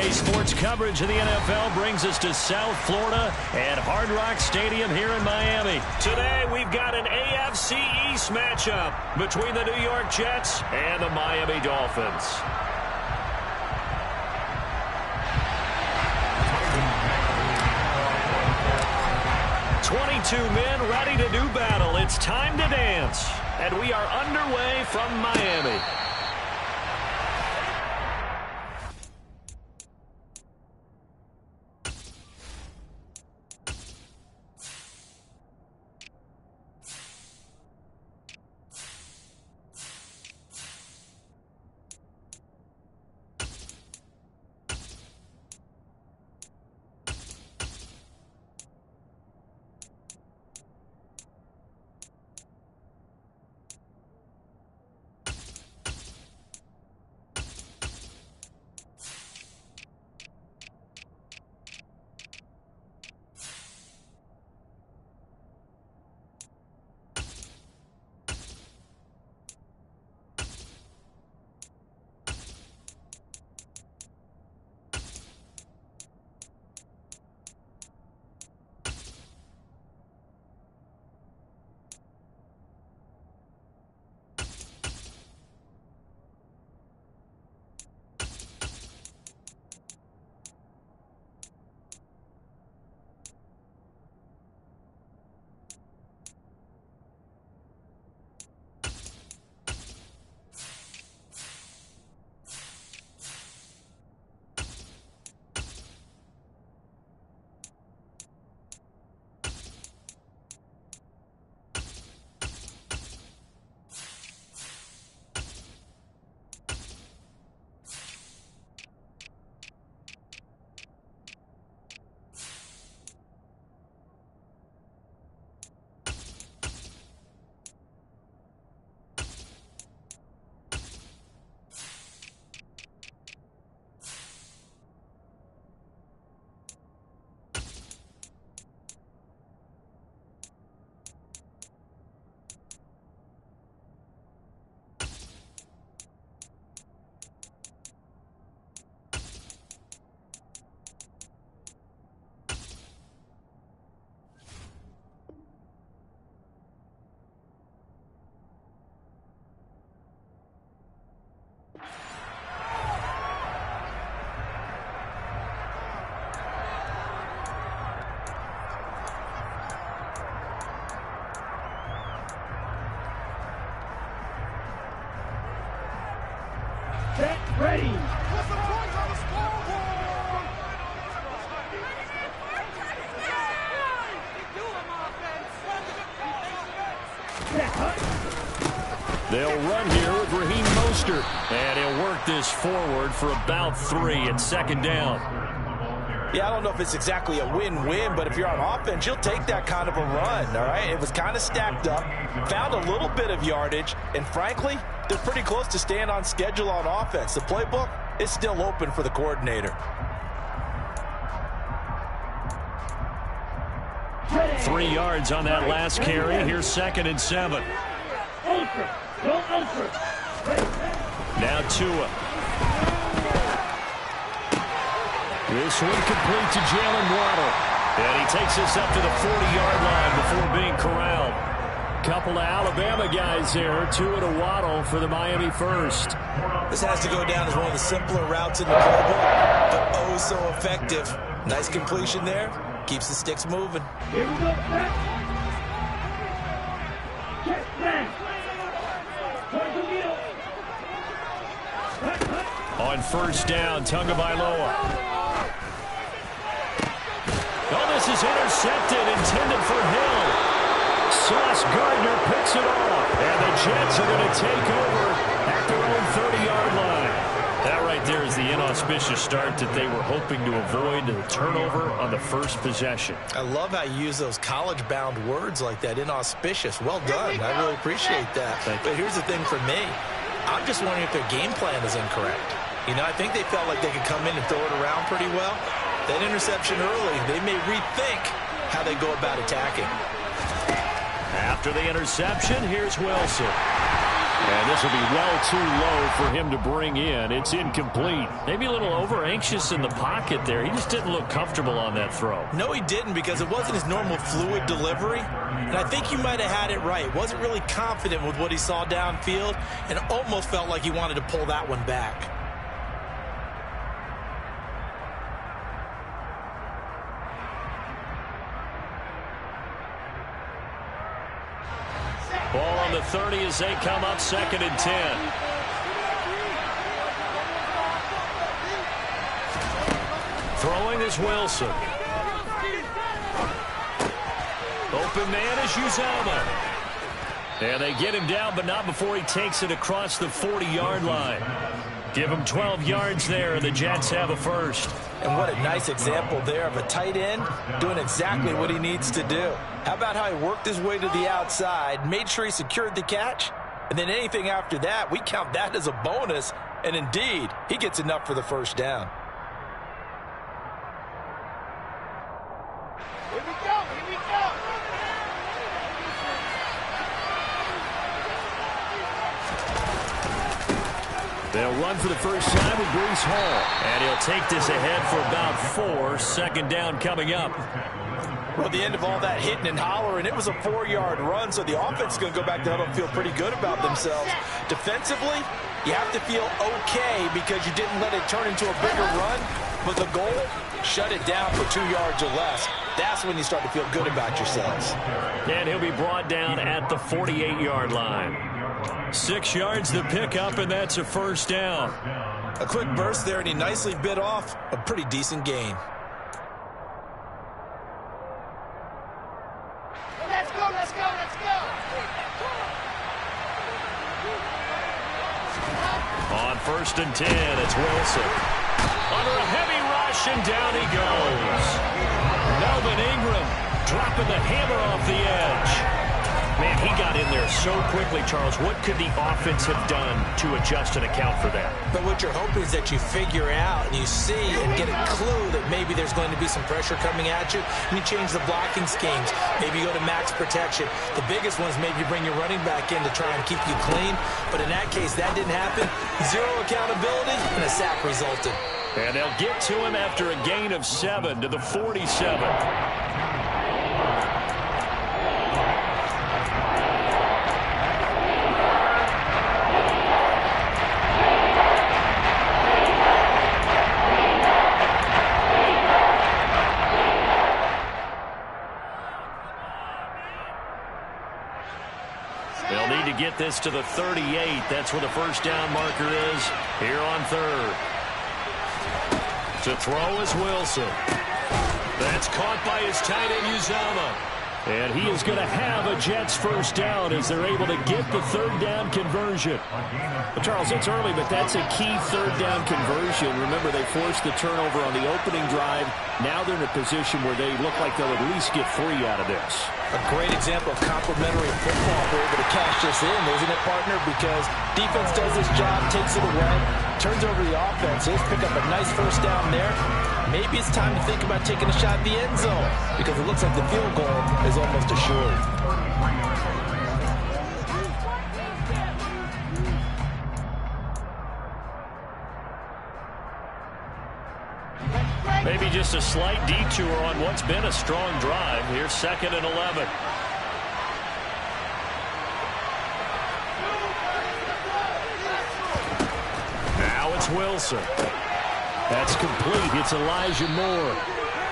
Daily sports coverage of the NFL brings us to South Florida at Hard Rock Stadium here in Miami. Today, we've got an AFC East matchup between the New York Jets and the Miami Dolphins. "22 men ready to do battle. It's time to dance." And we are underway from Miami. Ready. They'll run here with Raheem Mostert. And he'll work this forward for about 3 and second down. Yeah, I don't know if it's exactly a win-win, but if you're on offense, you'll take that kind of a run, all right? It was kind of stacked up, found a little bit of yardage, and frankly, they're pretty close to staying on schedule on offense. The playbook is still open for the coordinator. 3 yards on that last carry. Here's 2nd and 7. Now Tua. This one complete to Jalen Waddle. And he takes us up to the 40-yard line before being corralled. Couple of Alabama guys there. Tua to Waddle for the Miami first. This has to go down as one of the simpler routes in the playbook, but oh so effective. Nice completion there. Keeps the sticks moving. Here we go. On first down, Tagovailoa. Oh, this is intercepted, intended for Hill. Sauce Gardner picks it off. And the Jets are going to take over at their own 30-yard line. That right there is the inauspicious start that they were hoping to avoid, the turnover on the first possession. I love how you use those college-bound words like that, inauspicious. Well done. I really appreciate that. But here's the thing for me. I'm just wondering if their game plan is incorrect. You know, I think they felt like they could come in and throw it around pretty well. That interception early, they may rethink how they go about attacking. After the interception, here's Wilson. And this will be well too low for him to bring in. It's incomplete. Maybe a little over-anxious in the pocket there. He just didn't look comfortable on that throw. No, he didn't, because it wasn't his normal fluid delivery. And I think you might have had it right. Wasn't really confident with what he saw downfield and almost felt like he wanted to pull that one back. Ball on the 30 as they come up 2nd and 10. Throwing is Wilson. Open man is Uzomah. And they get him down, but not before he takes it across the 40-yard line. Give him 12 yards there, and the Jets have a first. And what a nice example there of a tight end doing exactly what he needs to do. How about how he worked his way to the outside, made sure he secured the catch, and then anything after that, we count that as a bonus. And indeed, he gets enough for the first down. Here we go, here we go. They'll run for the first time with Breece Hall. And he'll take this ahead for about 4. 2nd down coming up. Well, the end of all that hitting and hollering, it was a 4-yard run, so the offense is going to go back to huddle and feel pretty good about themselves. Defensively, you have to feel okay because you didn't let it turn into a bigger run. But the goal, shut it down for 2 yards or less. That's when you start to feel good about yourselves. And he'll be brought down at the 48-yard line. 6 yards to pick up, and that's a first down. A quick burst there, and he nicely bit off a pretty decent gain. Let's go, let's go, let's go. On 1st and 10, it's Wilson. Under a heavy rush, and down he goes. Melvin Ingram dropping the hammer off the edge. Man, he got in there so quickly, Charles. What could the offense have done to adjust and account for that? But what you're hoping is that you figure out and you see and get a clue that maybe there's going to be some pressure coming at you, and you change the blocking schemes. Maybe you go to max protection. The biggest one is maybe you bring your running back in to try and keep you clean. But in that case, that didn't happen. 0 accountability, and a sack resulted. And they'll get to him after a gain of 7 to the 47. They'll need to get this to the 38. That's where the first down marker is here on 3rd. To throw is Wilson. That's caught by his tight end, Uzomah. And he is going to have a Jets first down as they're able to get the 3rd down conversion. Well, Charles, it's early, but that's a key 3rd down conversion. Remember, they forced the turnover on the opening drive. Now they're in a position where they look like they'll at least get 3 out of this. A great example of complementary football. They're able to cash this in, isn't it, partner? Because defense does this job, takes it away, turns over the offense. Let's pick up a nice first down there. Maybe it's time to think about taking a shot at the end zone because it looks like the field goal is almost assured. Maybe just a slight detour on what's been a strong drive. Here's 2nd and 11. Now it's Wilson. That's complete. It's Elijah Moore.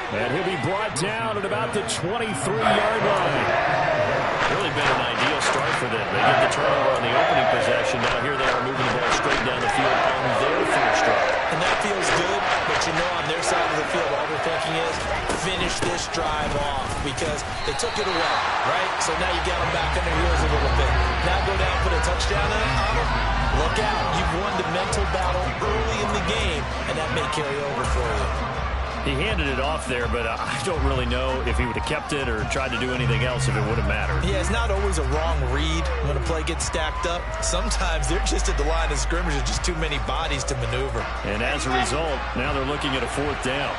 And he'll be brought down at about the 23-yard line. Really been an ideal start for them. They get the turnover on the opening possession. Now here they are moving the ball straight down the field on their first drive. And that feels good, but you know on their side of the field all they're thinking is finish this drive off because they took it away, right? So now you got them back on their heels a little bit. Now go down, put a touchdown on them. Look out. You've won the mental battle early in the game, and that may carry over for you. He handed it off there, but I don't really know if he would have kept it or tried to do anything else if it would have mattered. Yeah, it's not always a wrong read when a play gets stacked up. Sometimes they're just at the line of scrimmage. There's just too many bodies to maneuver. And as a result, now they're looking at a 4th down.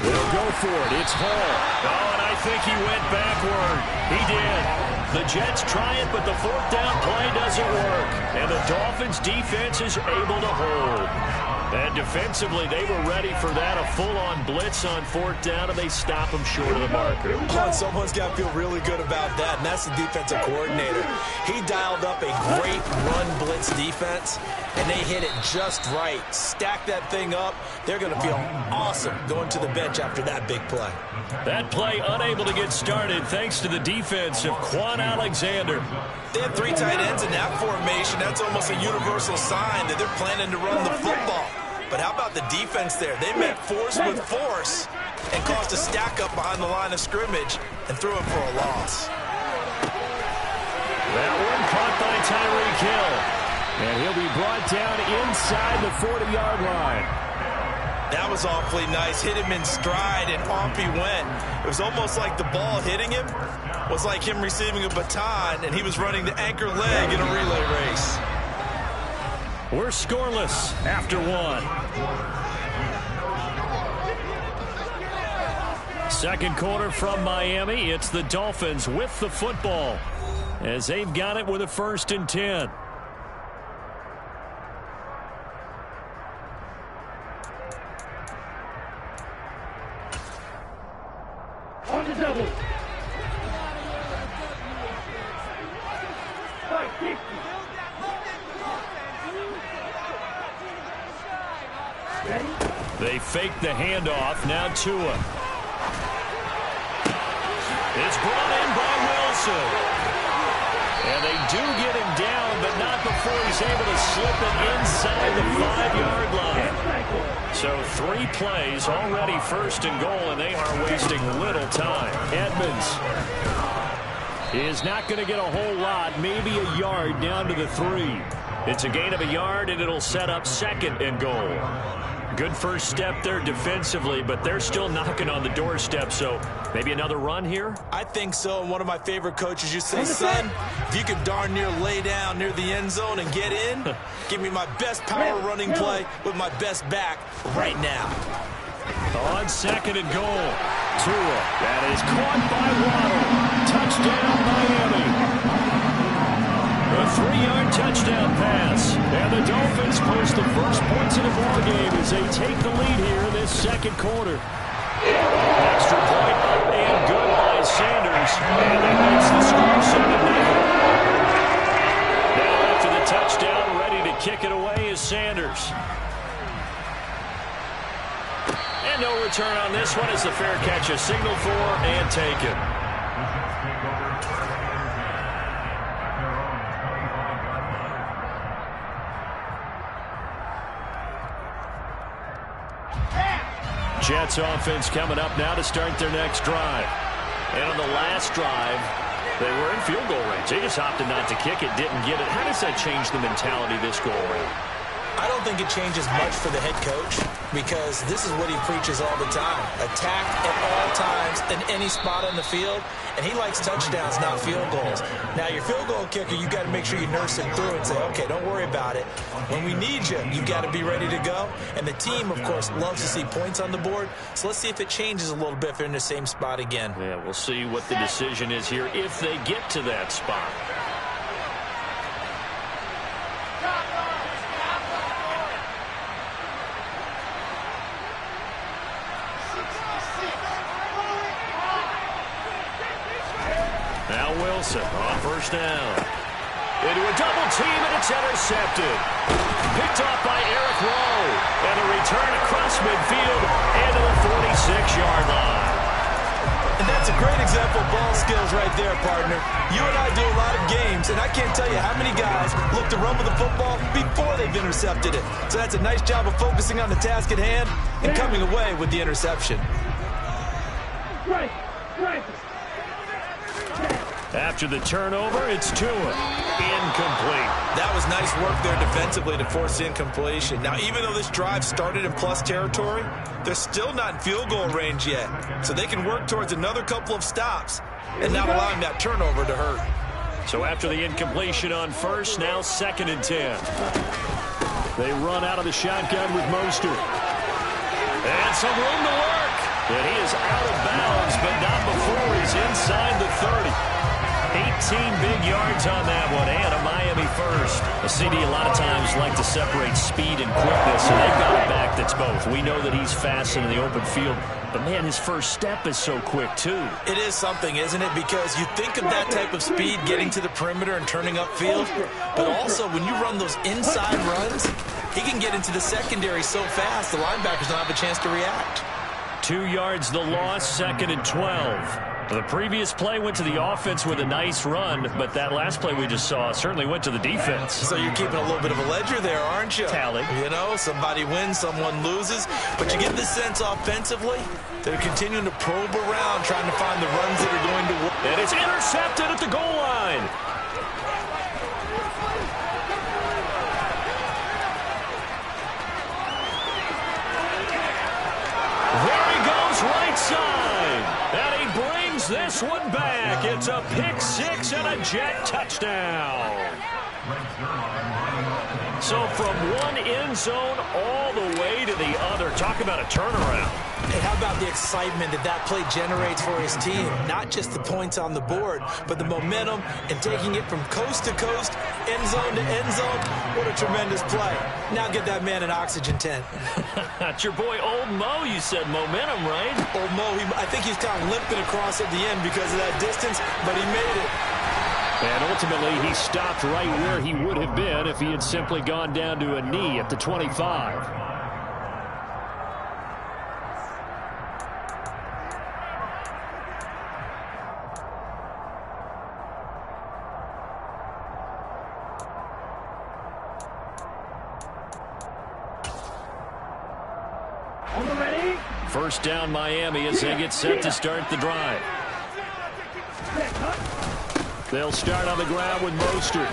They'll go for it. It's Hall. Oh, and I think he went backward. He did. The Jets try it, but the fourth down play doesn't work. And the Dolphins' defense is able to hold. And defensively, they were ready for that, a full-on blitz on fourth down, and they stop them short of the marker. Oh, and someone's got to feel really good about that, and that's the defensive coordinator. He dialed up a great run-blitz defense, and they hit it just right. Stack that thing up. They're going to feel awesome going to the bench after that big play. That play unable to get started thanks to the defense of Quan Alexander. They have three tight ends in that formation. That's almost a universal sign that they're planning to run the football. But how about the defense there? They met force with force and caused a stack up behind the line of scrimmage and threw it for a loss. That one caught by Tyreek Hill. And he'll be brought down inside the 40-yard line. That was awfully nice. Hit him in stride, and off he went. It was almost like the ball hitting him was like him receiving a baton, and he was running the anchor leg in a relay race. We're scoreless after one. Second quarter from Miami. It's the Dolphins with the football as they've got it with a 1st and 10. On the double. They fake the handoff. Now Tua. It's brought in by Wilson. And they do get him down, but not before he's able to slip it inside the 5-yard line. So 3 plays, already 1st and goal, and they are wasting little time. Edmonds is not going to get a whole lot, maybe a yard down to the 3. It's a gain of a yard, and it'll set up 2nd and goal. Good first step there defensively, but they're still knocking on the doorstep, so maybe another run here? I think so, and one of my favorite coaches used to say, son, if you can darn near lay down near the end zone and get in, give me my best power running play with my best back right now. On 2nd and goal, Tua. That is caught by Waddle. Touchdown, Miami. A 3-yard touchdown pass. And the Dolphins post the first points of the ballgame as they take the lead here in this 2nd quarter. Extra point up and good by Sanders. And that makes the score 7-0. Now after the touchdown, ready to kick it away is Sanders. And no return on this one as the fair catch is signaled for and taken. Jets offense coming up now to start their next drive. And on the last drive, they were in field goal range. They just opted not to kick it, didn't get it. How does that change the mentality this go around? I don't think it changes much for the head coach because this is what he preaches all the time. Attack at all times in any spot on the field, and he likes touchdowns, not field goals. Now, your field goal kicker, you got to make sure you nurse it through and say, okay, don't worry about it. When we need you, you got to be ready to go. And the team, of course, loves to see points on the board. So let's see if it changes a little bit if they're in the same spot again. Yeah, we'll see what the decision is here if they get to that spot. Now Wilson on 1st down. Into a double team, and it's intercepted. Picked off by Eric Rowe. And a return across midfield and to the 46-yard line. And that's a great example of ball skills right there, partner. You and I do a lot of games, and I can't tell you how many guys look to run with the football before they've intercepted it. So that's a nice job of focusing on the task at hand and coming away with the interception. Right. After the turnover, it's Tua. Incomplete. That was nice work there defensively to force the incompletion. Now, even though this drive started in plus territory, they're still not in field goal range yet. So they can work towards another couple of stops and not allowing that turnover to hurt. So after the incompletion on 1st, now 2nd and 10. They run out of the shotgun with Mostert. And some room to work. And he is out of bounds, but not before he's inside the 30. 18 big yards on that one, and a Miami first. A CD a lot of times like to separate speed and quickness, and they've got a back that's both. We know that he's fast in the open field, but, man, his first step is so quick, too. It is something, isn't it? Because you think of that type of speed getting to the perimeter and turning upfield, but also when you run those inside runs, he can get into the secondary so fast the linebackers don't have a chance to react. 2 yards the loss, 2nd and 12. The previous play went to the offense with a nice run, but that last play we just saw certainly went to the defense. So you're keeping a little bit of a ledger there, aren't you? Tally. You know, somebody wins, someone loses, but you get the sense offensively they're continuing to probe around, trying to find the runs that are going to work. And it's intercepted at the goal line. There he goes, right side. And he brings this one back. It's a pick six and a Jet touchdown. So from one end zone all the way to the other. Talk about a turnaround. And how about the excitement that play generates for his team? Not just the points on the board, but the momentum and taking it from coast to coast, end zone to end zone. What a tremendous play. Now get that man an oxygen tent. That's your boy Old Mo. You said momentum, right? Old Mo, I think he's kind of limping across at the end because of that distance, but he made it. And ultimately, he stopped right where he would have been if he had simply gone down to a knee at the 25. First down Miami as they get set to start the drive. They'll start on the ground with Mostert.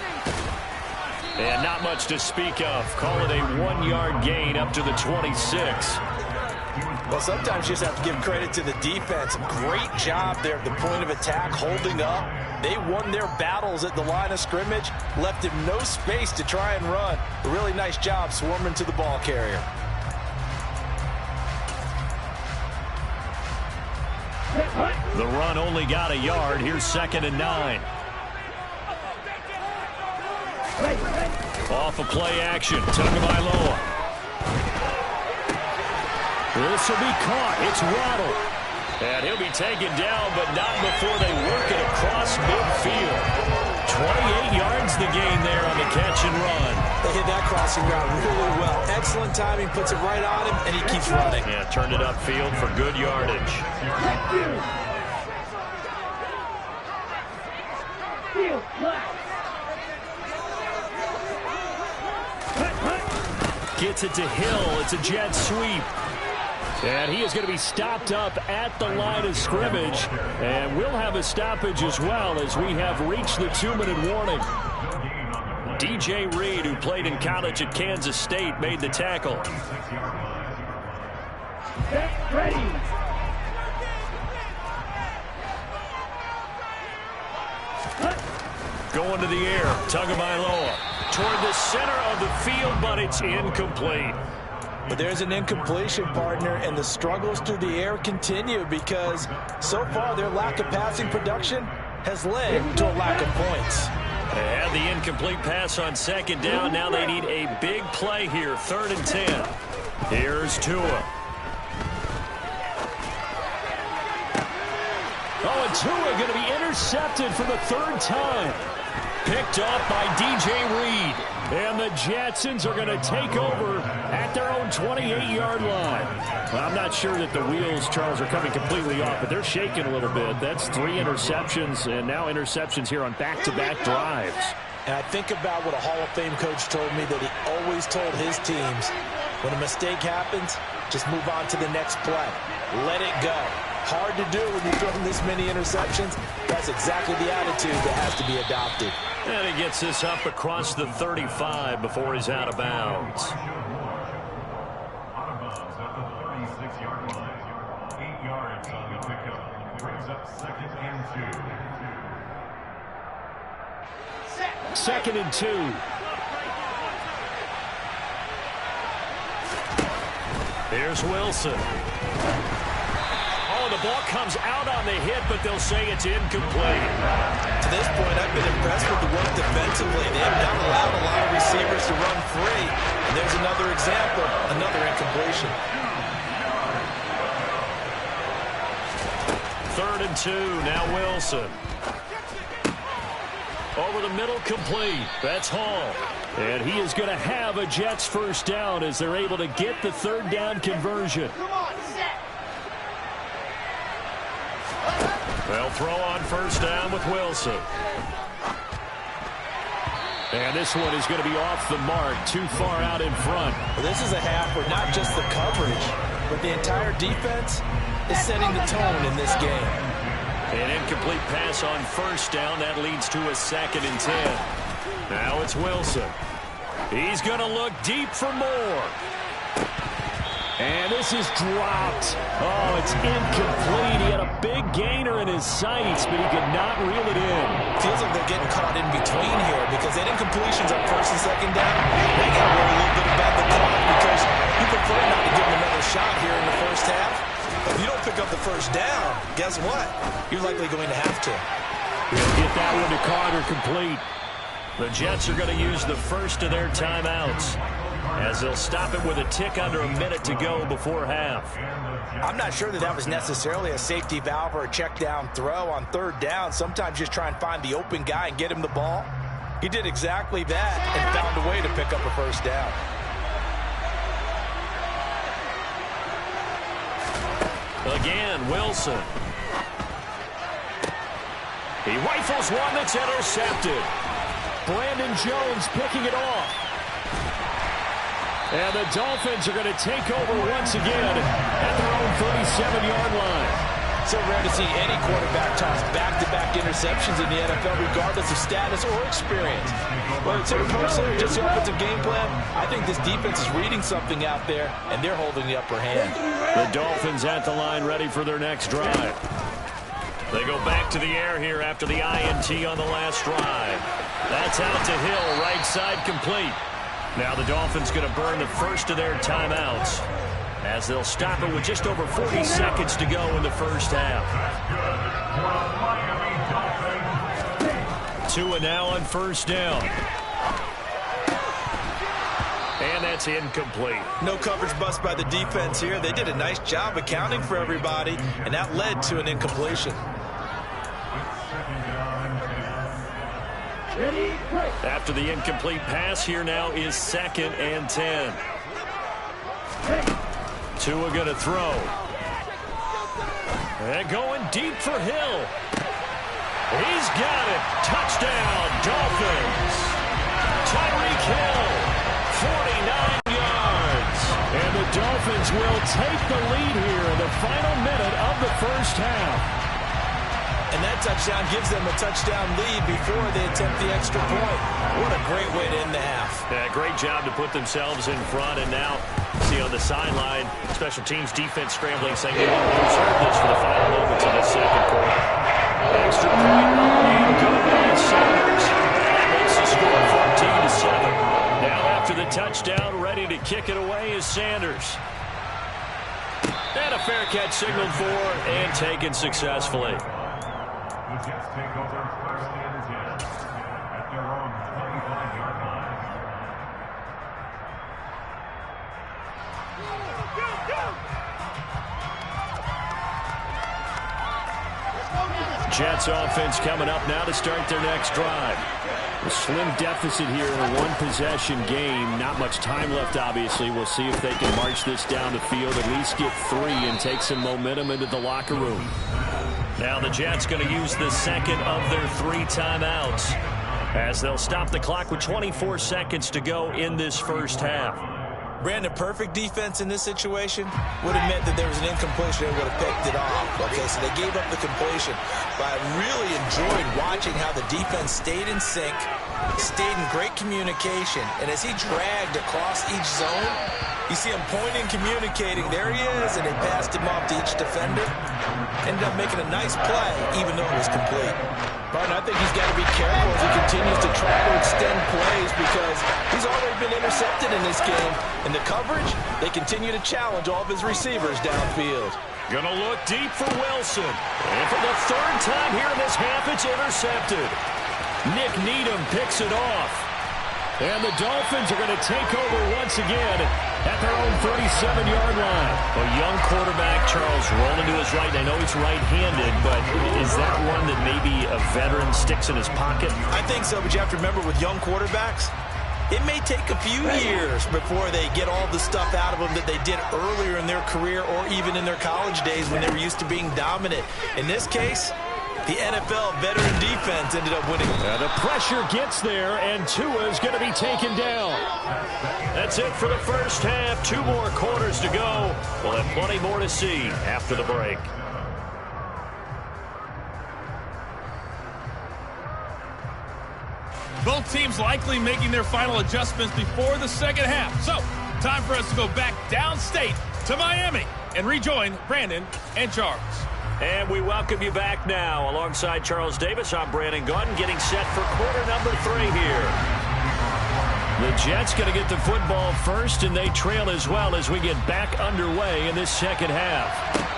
And not much to speak of. Call it a 1-yard gain up to the 26. Well, sometimes you just have to give credit to the defense. Great job there at the point of attack, holding up. They won their battles at the line of scrimmage, left him no space to try and run. A really nice job swarming to the ball carrier. The run only got a yard. Here's 2nd and 9. Off of play action. Tagovailoa. This will be caught. It's Waddle. And he'll be taken down, but not before they work it across midfield. 28 yards the gain there on the catch and run. They hit that crossing route really well. Excellent timing, puts it right on him, and he keeps running. Yeah, turned it upfield for good yardage. Gets it to Hill. It's a jet sweep. And he is going to be stopped up at the line of scrimmage. And we'll have a stoppage as well as we have reached the 2-minute warning. DJ Reed, who played in college at Kansas State, made the tackle. Get ready. Going to the air. Tagovailoa toward the center of the field, but it's incomplete. But there's an incompletion, partner, and the struggles through the air continue because so far their lack of passing production has led to a lack of points. They had the incomplete pass on 2nd down. Now they need a big play here, 3rd and 10. Here's Tua. Oh, and Tua going to be intercepted for the 3rd time. Picked off by DJ Reed. And the Jetsons are going to take over at their own 28-yard line. Well, I'm not sure that the wheels, Charles, are coming completely off, but they're shaking a little bit. That's 3 interceptions, and now interceptions here on back-to-back drives. And I think about what a Hall of Fame coach told me that he always told his teams, when a mistake happens, just move on to the next play. Let it go. Hard to do when you're throwing this many interceptions. That's exactly the attitude that has to be adopted. And he gets this up across the 35 before he's out of bounds. Out of bounds at the 36-yard line. 8 yards on the pickup. Brings up 2nd and 2. 2nd and 2. Here's Wilson. ball comes out on the hit, but they'll say it's incomplete. To this point, I've been impressed with the work defensively. They have not allowed a lot of receivers to run free. And there's another example, another incompletion. 3rd and 2, now Wilson. Over the middle, complete. That's Hall. And he is going to have a Jets first down as they're able to get the 3rd down conversion. They'll throw on first down with Wilson. And this one is going to be off the mark, too far out in front. Well, this is a half where not just the coverage, but the entire defense is setting the tone in this game. An incomplete pass on first down. That leads to a 2nd and 10. Now it's Wilson. He's going to look deep for more. And this is dropped. Oh, it's incomplete. He had a big gainer in his sights, but he could not reel it in. Feels like they're getting caught in between here because that incompletions on 1st and 2nd down, they got to worry a little bit about the clock because you prefer not to give them another shot here in the first half. If you don't pick up the first down, guess what? You're likely going to have to. He'll get that one to Carter complete. The Jets are going to use the first of their timeouts as they'll stop it with a tick under a minute to go before half. I'm not sure that was necessarily a safety valve or a check down throw on 3rd down. Sometimes just try and find the open guy and get him the ball. He did exactly that and found a way to pick up a first down. Again, Wilson. He rifles one that's intercepted. Brandon Jones picking it off. And the Dolphins are going to take over once again at their own 37-yard line. So rare to see any quarterback toss back-to-back interceptions in the NFL, regardless of status or experience. Whether it's interpersonal or just the offensive game plan, I think this defense is reading something out there, and they're holding the upper hand. The Dolphins at the line ready for their next drive. They go back to the air here after the INT on the last drive. That's out to Hill, right side complete. Now the Dolphins going to burn the first of their timeouts as they'll stop it with just over 40 seconds to go in the first half. Tua now on first down. And that's incomplete. No coverage bust by the defense here. They did a nice job accounting for everybody, and that led to an incompletion. After the incomplete pass, here now is 2nd and 10. Tua going to throw. And going deep for Hill. He's got it. Touchdown, Dolphins. Tyreek Hill, 49 yards. And the Dolphins will take the lead here in the final minute of the first half. And that touchdown gives them a touchdown lead before they attempt the extra point. What a great way to end the half. Yeah, great job to put themselves in front. And now, see on the sideline, special teams defense scrambling, saying they want to reserve this for the final moments of the second quarter. Extra point, and good by Sanders. That makes the score 14-7. Now after the touchdown, ready to kick it away is Sanders. And a fair catch signaled for and taken successfully. The Jets take over 1st and 10 at their own 25-yard line. Jets offense coming up now to start their next drive. A slim deficit here in a one-possession game. Not much time left, obviously. We'll see if they can march this down the field, at least get 3 and take some momentum into the locker room. Now the Jets going to use the second of their 3 timeouts as they'll stop the clock with 24 seconds to go in this first half. Brandon, perfect defense in this situation would have meant that there was an incompletion and would have picked it off. Okay, so they gave up the completion. But I really enjoyed watching how the defense stayed in sync, stayed in great communication. And as he dragged across each zone, you see him pointing, communicating. There he is, and they passed him off to each defender. Ended up making a nice play, even though it was complete. Barton, I think he's got to be careful as he continues to try to extend plays because he's already been intercepted in this game. And the coverage, they continue to challenge all of his receivers downfield. Gonna look deep for Wilson. And for the third time here in this half, it's intercepted. Nick Needham picks it off. And the Dolphins are going to take over once again at their own 37-yard line. A young quarterback, Charles, rolling to his right. I know he's right-handed, but is that one that maybe a veteran sticks in his pocket? I think so, but you have to remember with young quarterbacks, it may take a few years before they get all the stuff out of them that they did earlier in their career or even in their college days when they were used to being dominant. In this case, the NFL veteran defense ended up winning. The pressure gets there, and Tua's going to be taken down. That's it for the first half. 2 more quarters to go. We'll have plenty more to see after the break. Both teams likely making their final adjustments before the second half. So, time for us to go back downstate to Miami and rejoin Brandon and Charles. And we welcome you back now. Alongside Charles Davis, I'm Brandon Gaudin, getting set for quarter number 3 here. The Jets going to get the football first, and they trail as well as we get back underway in this second half.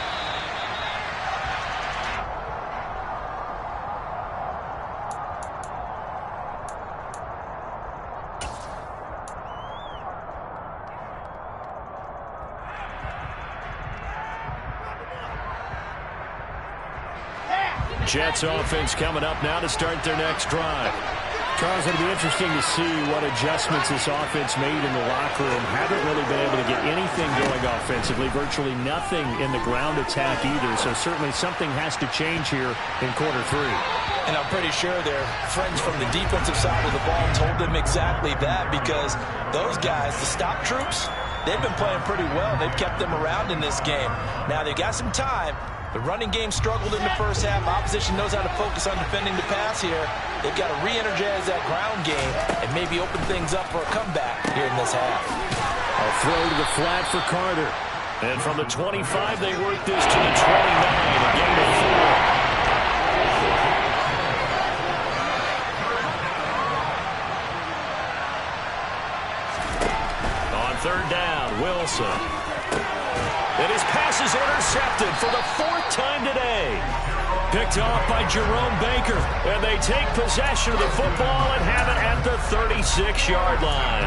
Jets offense coming up now to start their next drive. Charles, it'll be interesting to see what adjustments this offense made in the locker room. Haven't really been able to get anything going offensively, virtually nothing in the ground attack either. So certainly something has to change here in quarter 3. And I'm pretty sure their friends from the defensive side of the ball told them exactly that, because those guys, the stop troops, they've been playing pretty well. They've kept them around in this game. Now they've got some time. The running game struggled in the first half. Opposition knows how to focus on defending the pass here. They've got to re-energize that ground game and maybe open things up for a comeback here in this half. A throw to the flat for Carter. And from the 25, they work this to the 29. A gain of 4. On third down, Wilson. And his pass is intercepted for the 4th time today. Picked off by Jerome Baker. And they take possession of the football and have it at the 36-yard line.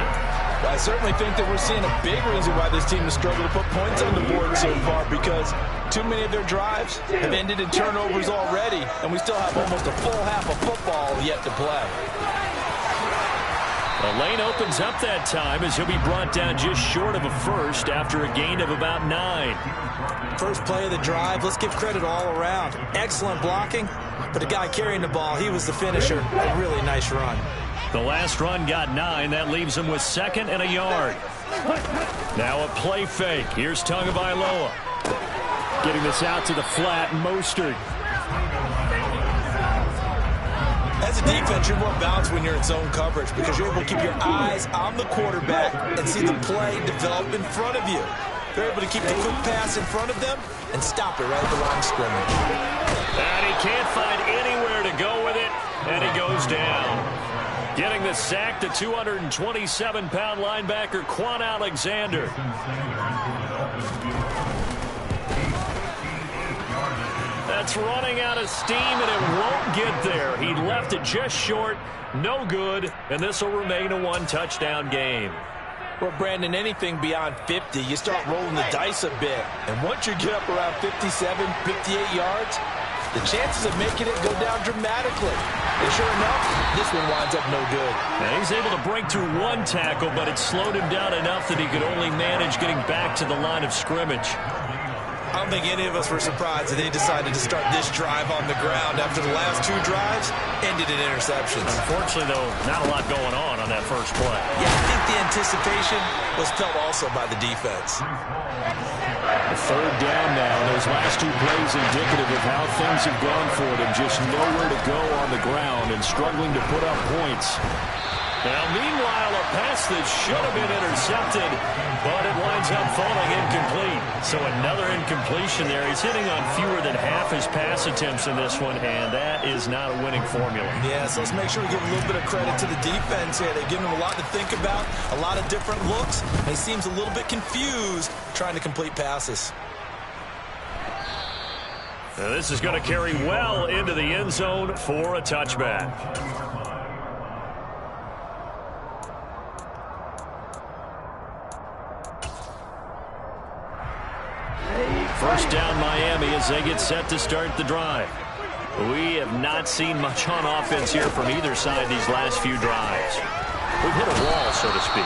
I certainly think that we're seeing a big reason why this team has struggled to put points on the board so far, because too many of their drives have ended in turnovers already, and we still have almost a full half of football yet to play. The lane opens up that time as he'll be brought down just short of a first after a gain of about 9. First play of the drive, let's give credit all around. Excellent blocking, but the guy carrying the ball, he was the finisher. A really nice run. The last run got 9. That leaves him with 2nd and a yard. Now a play fake. Here's Tagovailoa. Getting this out to the flat, Mostert. As a defense, you're more balanced when you're in zone coverage because you're able to keep your eyes on the quarterback and see the play develop in front of you. They're able to keep the quick pass in front of them and stop it right at the line of scrimmage. And he can't find anywhere to go with it, and he goes down. Getting the sack, the 227-pound linebacker, Quan Alexander. That's running out of steam, and it won't get there. He left it just short, no good, and this will remain a 1-touchdown game. Well, Brandon, anything beyond 50, you start rolling the dice a bit. And once you get up around 57, 58 yards, the chances of making it go down dramatically. And sure enough, this one winds up no good. Now he's able to break through 1 tackle, but it slowed him down enough that he could only manage getting back to the line of scrimmage. I don't think any of us were surprised that they decided to start this drive on the ground after the last 2 drives ended in interceptions. Unfortunately, though, not a lot going on that first play. Yeah, I think the anticipation was felt also by the defense. A third down now. Those last 2 plays indicative of how things have gone for them. Just nowhere to go on the ground and struggling to put up points. Now, meanwhile, a pass that should have been intercepted, but it winds up falling incomplete. So another incompletion there. He's hitting on fewer than half his pass attempts in this one, and that is not a winning formula. Yeah, so let's make sure we give a little bit of credit to the defense here. They've given him a lot to think about, a lot of different looks, and he seems a little bit confused trying to complete passes. Now, this is going to carry well into the end zone for a touchback. First down Miami as they get set to start the drive. We have not seen much on offense here from either side these last few drives. We've hit a wall, so to speak.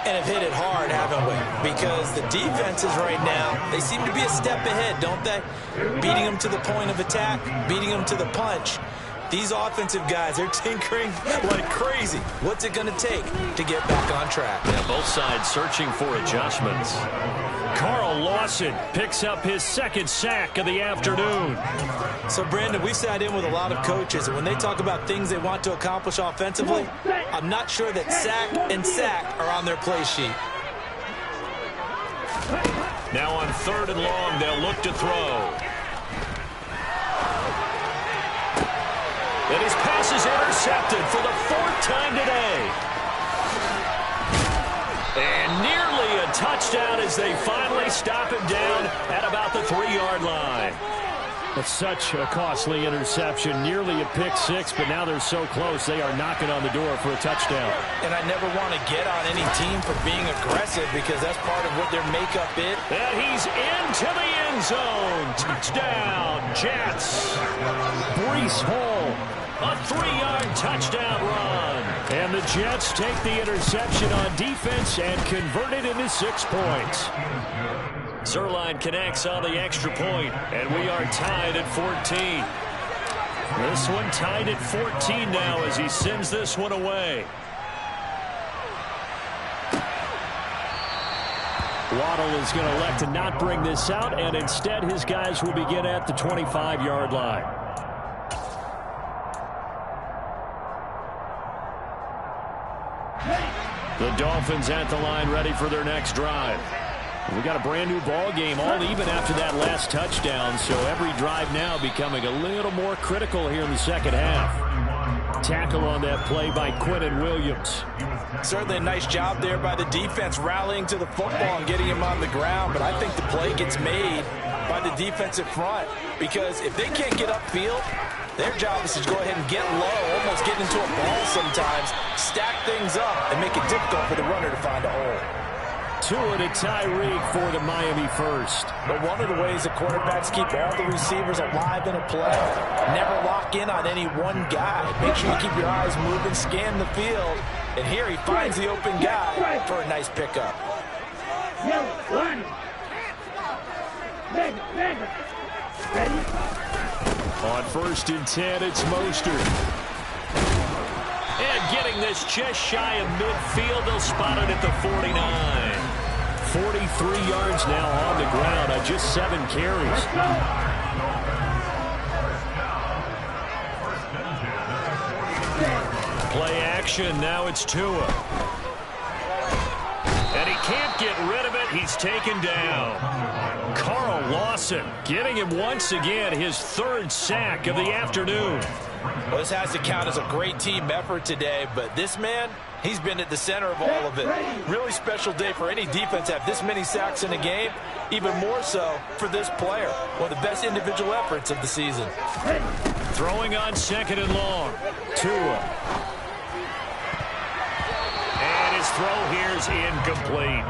And have hit it hard, haven't we? Because the defenses right now, they seem to be a step ahead, don't they? Beating them to the point of attack, beating them to the punch. These offensive guys, they're tinkering like crazy. What's it going to take to get back on track? Yeah, both sides searching for adjustments. Carl Lawson picks up his second sack of the afternoon. So, Brandon, we sat in with a lot of coaches, and when they talk about things they want to accomplish offensively, I'm not sure that sack and sack are on their play sheet. Now on 3rd and long, they'll look to throw. And his pass is intercepted for the 4th time today. And nearly a touchdown as they finally stop him down at about the 3-yard line. That's such a costly interception. Nearly a pick six, but now they're so close they are knocking on the door for a touchdown. And I never want to get on any team for being aggressive because that's part of what their makeup is. And he's into the end zone. Touchdown, Jets. Breece Hall, a 3-yard touchdown run. And the Jets take the interception on defense and convert it into 6 points. Zuerlein connects on the extra point, and we are tied at 14. This one tied at 14 now as he sends this one away. Waddle is going to elect to not bring this out, and instead his guys will begin at the 25-yard line. The Dolphins at the line ready for their next drive. We got a brand new ball game, all even after that last touchdown, so every drive now becoming a little more critical here in the second half. Tackle on that play by Quinnen Williams. Certainly a nice job there by the defense rallying to the football and getting him on the ground, but I think the play gets made by the defensive front because if they can't get upfield, their job is to go ahead and get low, almost get into a ball sometimes, stack things up, and make it difficult for the runner to find a hole. Tua to Tyreek for the Miami first. But one of the ways the quarterbacks keep all the receivers alive in a play, never lock in on any one guy. Make sure you keep your eyes moving, scan the field, and here he finds the open guy for a nice pickup. On 1st and 10, it's Mostert. And getting this just shy of midfield, they'll spot it at the 49. 43 yards now on the ground on just 7 carries. Play action, now it's Tua. And he can't get rid of it, he's taken down. Carl Lawson getting him once again his 3rd sack of the afternoon. Well, this has to count as a great team effort today, but this man, he's been at the center of all of it. Really special day for any defense to have this many sacks in a game, even more so for this player. One of the best individual efforts of the season. Throwing on 2nd and long. Tua. And his throw here is incomplete.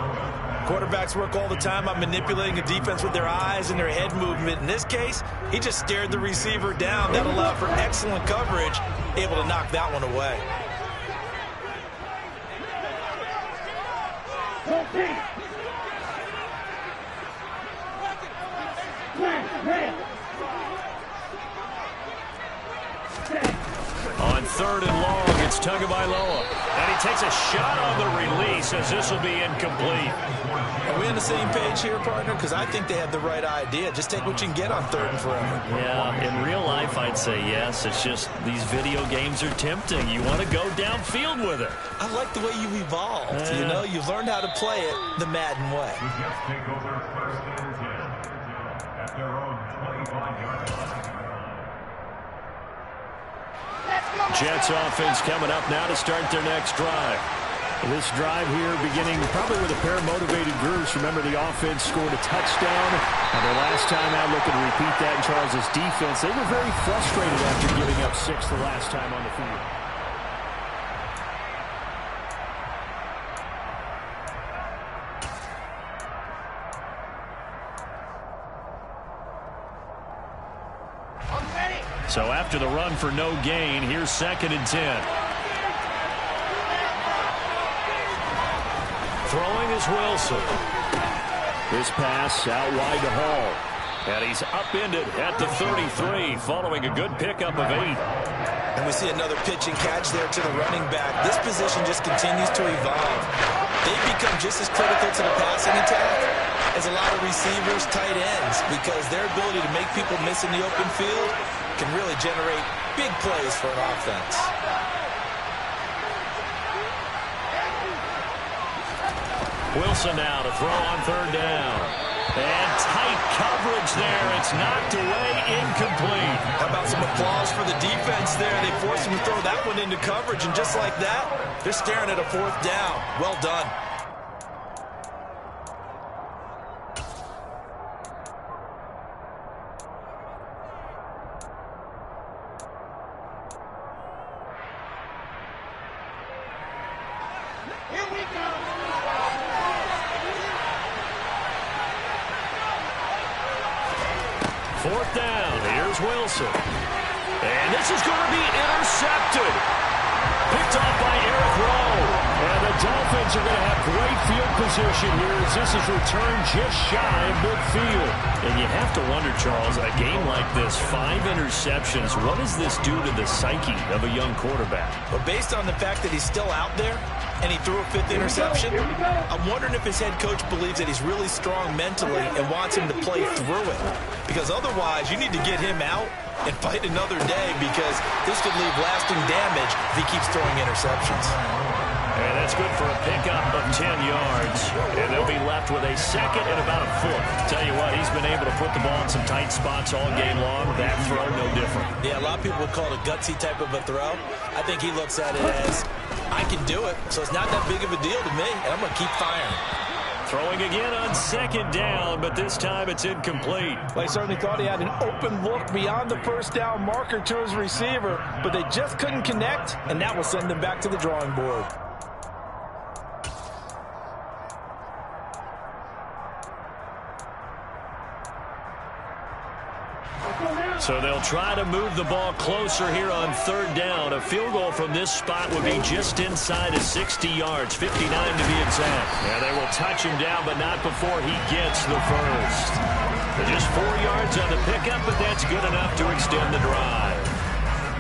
Quarterbacks work all the time on manipulating a defense with their eyes and their head movement. In this case, he just stared the receiver down. That allowed for excellent coverage, able to knock that one away. On 3rd and long, it's Tagovailoa. And he takes a shot on the release as this will be incomplete. Are we on the same page here, partner? Because I think they had the right idea. Just take what you can get on 3rd and forever. Yeah, in real life, I'd say yes. It's just these video games are tempting. You want to go downfield with it. I like the way you evolved. You know, you've learned how to play it the Madden way. The Jets take over 1st and 10 at their own 25-yard line. Jets offense coming up now to start their next drive. This drive here beginning probably with a pair of motivated groups. Remember, the offense scored a touchdown. And their last time out looking to repeat that in Charles' defense. They were very frustrated after giving up 6 the last time on the field. So after the run for no gain, here's 2nd and 10. Throwing is Wilson. This pass out wide to Hall. And he's upended at the 33 following a good pickup of 8. And we see another pitch and catch there to the running back. This position just continues to evolve. They've become just as critical to the passing attack as a lot of receivers, tight ends, because their ability to make people miss in the open field can really generate big plays for an offense. Wilson now to throw on 3rd down. And tight coverage there. It's knocked away, incomplete. How about some applause for the defense there? They forced him to throw that one into coverage, and just like that, they're staring at a 4th down. Well done. Here we go. 4th down. Here's Wilson. And this is going to be intercepted. Picked off by Eric Rowe. And the Dolphins are going to have great field position here as this is returned just shy of midfield. And you have to wonder, Charles, a game like this, 5 interceptions, what does this do to the psyche of a young quarterback? But based on the fact that he's still out there and he threw a 5th interception, I'm wondering if his head coach believes that he's really strong mentally and wants him to play through it. Because otherwise, you need to get him out and fight another day, because this could leave lasting damage if he keeps throwing interceptions. And that's good for a pickup of 10 yards. And they'll be left with a 2nd and about a foot. Tell you what, he's been able to put the ball in some tight spots all game long. That throw, no different. Yeah, a lot of people would call it a gutsy type of a throw. I think he looks at it as, I can do it, so it's not that big of a deal to me, and I'm going to keep firing. Throwing again on 2nd down, but this time it's incomplete. Well, he certainly thought he had an open look beyond the 1st down marker to his receiver, but they just couldn't connect, and that will send them back to the drawing board. So they'll try to move the ball closer here on 3rd down. A field goal from this spot would be just inside of 60 yards, 59 to be exact. Yeah, they will touch him down, but not before he gets the first. Just 4 yards on the pickup, but that's good enough to extend the drive.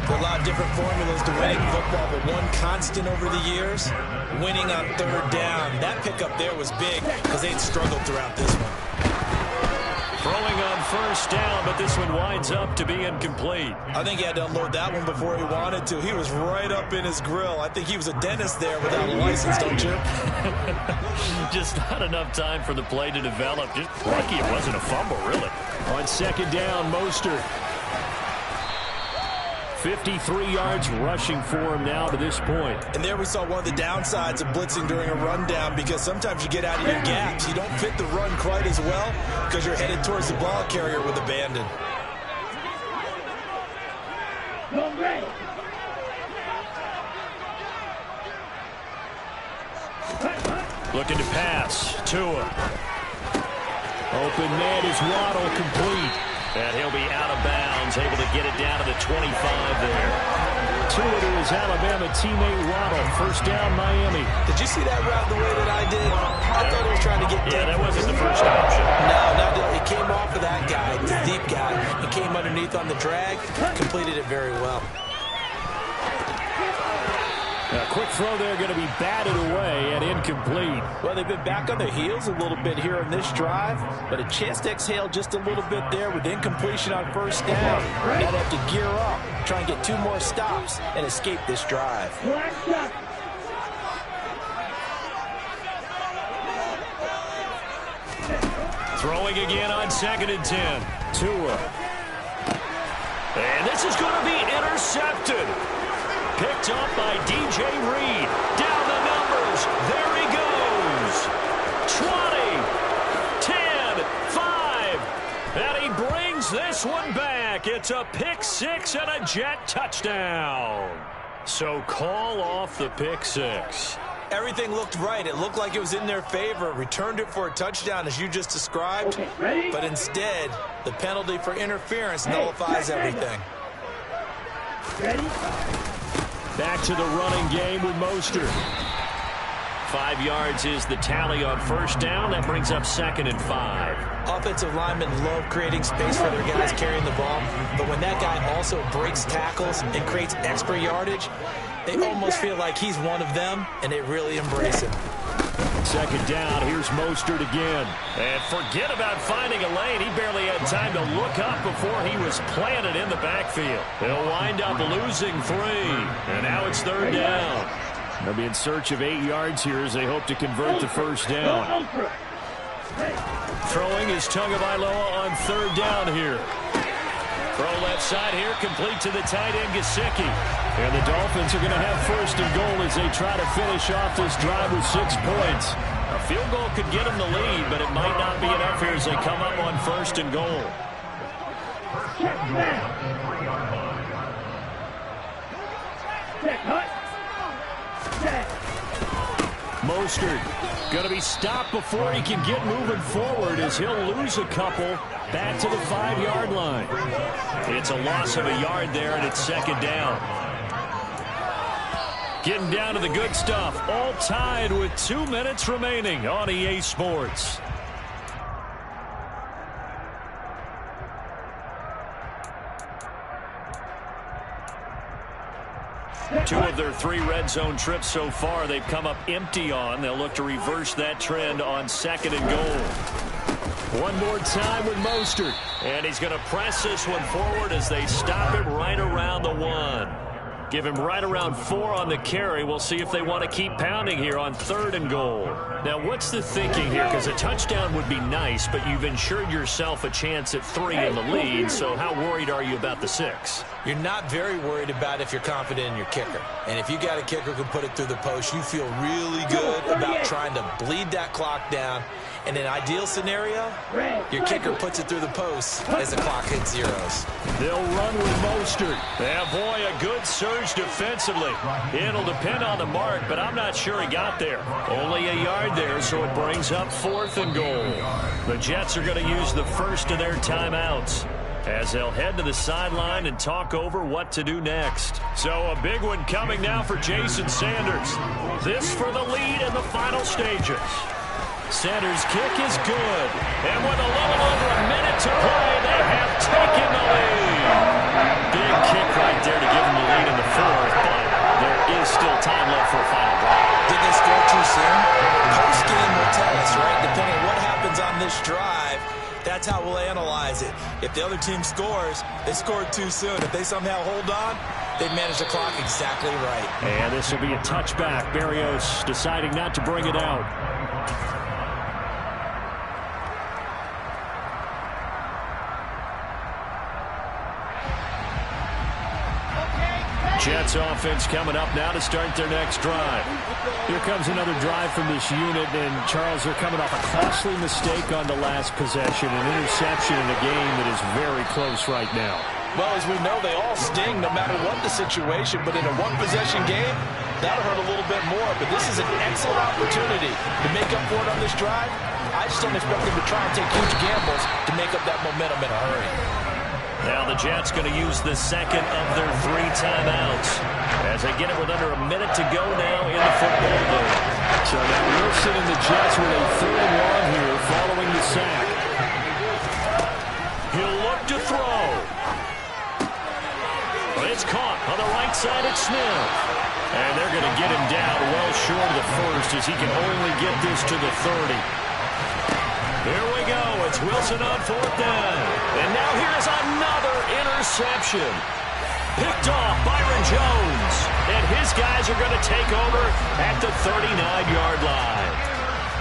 There are a lot of different formulas to winning football, but one constant over the years, winning on 3rd down. That pickup there was big because they'd struggled throughout this one. Throwing on 1st down, but this one winds up to be incomplete. I think he had to unload that one before he wanted to. He was right up in his grill. I think he was a dentist there without a license, don't you? Just not enough time for the play to develop. Just lucky it wasn't a fumble, really. On 2nd down, Mostert. 53 yards rushing for him now to this point. And there we saw one of the downsides of blitzing during a rundown, because sometimes you get out of your gaps. You don't fit the run quite as well because you're headed towards the ball carrier with abandon. Looking to pass. Tua. Open man is Waddle, complete. And he'll be out of bounds, able to get it down to the 25 there. Tua to his Alabama teammate Waddle. 1st down, Miami. Did you see that route the way that I did? I thought he was trying to get deep. Yeah, that wasn't the first option. No, it came off of that guy, the deep guy. He came underneath on the drag, completed it very well. A quick throw there going to be batted away and incomplete. Well, they've been back on their heels a little bit here in this drive, but a chance to exhale just a little bit there with incompletion on first down. Now they have to gear up, try and get 2 more stops, and escape this drive. Throwing again on 2nd and 10. Tua. And this is going to be intercepted. Picked up by DJ Reed. Down the numbers. There he goes. 20, 10, 5. And he brings this one back. It's a pick 6 and a Jet touchdown. So call off the pick 6. Everything looked right. It looked like it was in their favor. Returned it for a touchdown, as you just described. Okay, but instead, the penalty for interference nullifies everything. Ready? Back to the running game with Mostert. 5 yards is the tally on first down. That brings up 2nd and 5. Offensive linemen love creating space for their guys carrying the ball. But when that guy also breaks tackles and creates extra yardage, they almost feel like he's one of them, and they really embrace him. 2nd down. Here's Mostert again. And forget about finding a lane. He barely had time to look up before he was planted in the backfield. They'll wind up losing 3. And now it's 3rd down. They'll be in search of 8 yards here as they hope to convert the first down. Throwing is Tagovailoa on 3rd down here. Throw left side here, complete to the tight end, Gesicki. And the Dolphins are going to have 1st and goal as they try to finish off this drive with 6 points. A field goal could get them the lead, but it might not be enough here as they come up on 1st and goal. Mostert going to be stopped before he can get moving forward as he'll lose a couple back to the 5-yard line. It's a loss of a yard there, and it's 2nd down. Getting down to the good stuff, all tied with 2 minutes remaining on EA Sports. Two of their 3 red zone trips so far they've come up empty on. They'll look to reverse that trend on 2nd and goal. One more time with Mostert. And he's going to press this one forward as they stop him right around the 1. Give him right around 4 on the carry. We'll see if they want to keep pounding here on 3rd and goal. Now, what's the thinking here? Because a touchdown would be nice, but you've ensured yourself a chance at 3 in the lead. So how worried are you about the 6? You're not very worried about if you're confident in your kicker. And if you got a kicker who can put it through the post, you feel really good about trying to bleed that clock down. In an ideal scenario, your kicker puts it through the post as the clock hits zeros. They'll run with Mostert. Yeah, boy, a good surge defensively. It'll depend on the mark, but I'm not sure he got there. Only a yard there, so it brings up 4th and goal. The Jets are going to use the first of their timeouts as they'll head to the sideline and talk over what to do next. So a big one coming now for Jason Sanders. This for the lead in the final stages. Sanders' kick is good. And with a little over a minute to play, they have taken the lead. Big kick right there to give them the lead in the 4th, but there is still time left for a final drive. Did they score too soon? Post-game will tell us, right? Depending on what happens on this drive, that's how we'll analyze it. If the other team scores, they scored too soon. If they somehow hold on, they've managed the clock exactly right. And this will be a touchback. Berrios deciding not to bring it out. Jets offense coming up now to start their next drive. Here comes another drive from this unit, and Charles, they're coming off a costly mistake on the last possession, an interception in a game that is very close right now. Well, as we know, they all sting no matter what the situation, but in a one-possession game, that'll hurt a little bit more, but this is an excellent opportunity to make up for it on this drive. I just don't expect them to try and take huge gambles to make up that momentum in a hurry. Now the Jets going to use the second of their 3 timeouts as they get it with under a minute to go now in the football game. So now Wilson and the Jets with a 3rd and 1 here following the sack. He'll look to throw. But it's caught on the right side at Smith. And they're going to get him down well short of the first as he can only get this to the 30. Here we go. It's Wilson on fourth down. And now here's another interception. Picked off Byron Jones. And his guys are going to take over at the 39-yard line.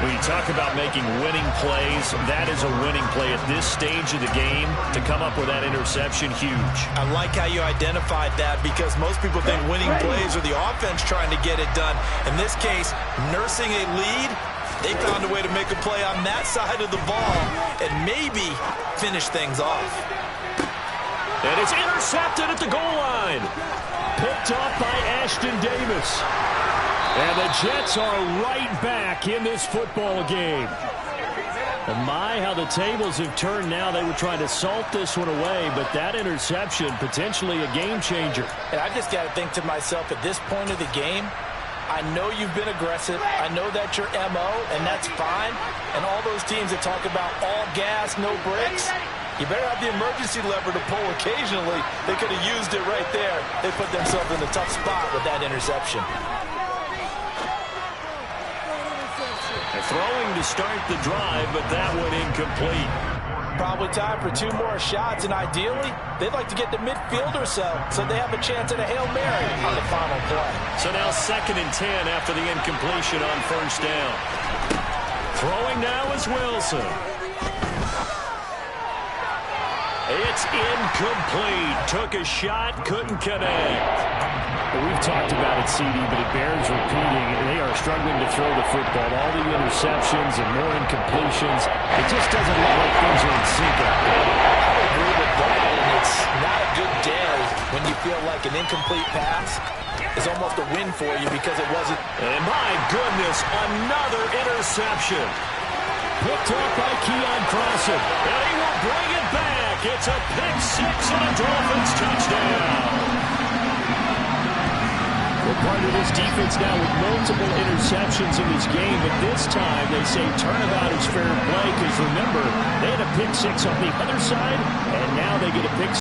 When you talk about making winning plays, that is a winning play at this stage of the game. To come up with that interception, huge. I like how you identified that because most people think winning plays are the offense trying to get it done. In this case, nursing a lead, they found a way to make a play on that side of the ball and maybe finish things off. And it's intercepted at the goal line. Picked off by Ashton Davis. And the Jets are right back in this football game. Oh my, how the tables have turned now. They were trying to salt this one away, but that interception, potentially a game changer. And I just got to think to myself, at this point of the game, I know you've been aggressive. I know that's your MO, and that's fine. And all those teams that talk about all gas, no brakes, you better have the emergency lever to pull occasionally. They could have used it right there. They put themselves in a tough spot with that interception. Throwing to start the drive, but that one incomplete. Probably time for 2 more shots, and ideally, they'd like to get to midfield or so they have a chance at a Hail Mary on the final play. So now 2nd and 10 after the incompletion on first down. Throwing now is Wilson. It's incomplete. Took a shot, couldn't connect. Well, we've talked about it, CD, but it bears repeating. They are struggling to throw the football. All the interceptions and more incompletions. It just doesn't look like things are in sync out there. I agree with that, and it's not a good day when you feel like an incomplete pass is almost a win for you because it wasn't. And my goodness, another interception. Picked off by Keon Crossan. And he will bring it back. It's a pick 6 and a Dolphins touchdown. We're part of this defense now with multiple interceptions in this game, but this time they say turnabout is fair play because remember, they had a pick 6 on the other side, and now they get a pick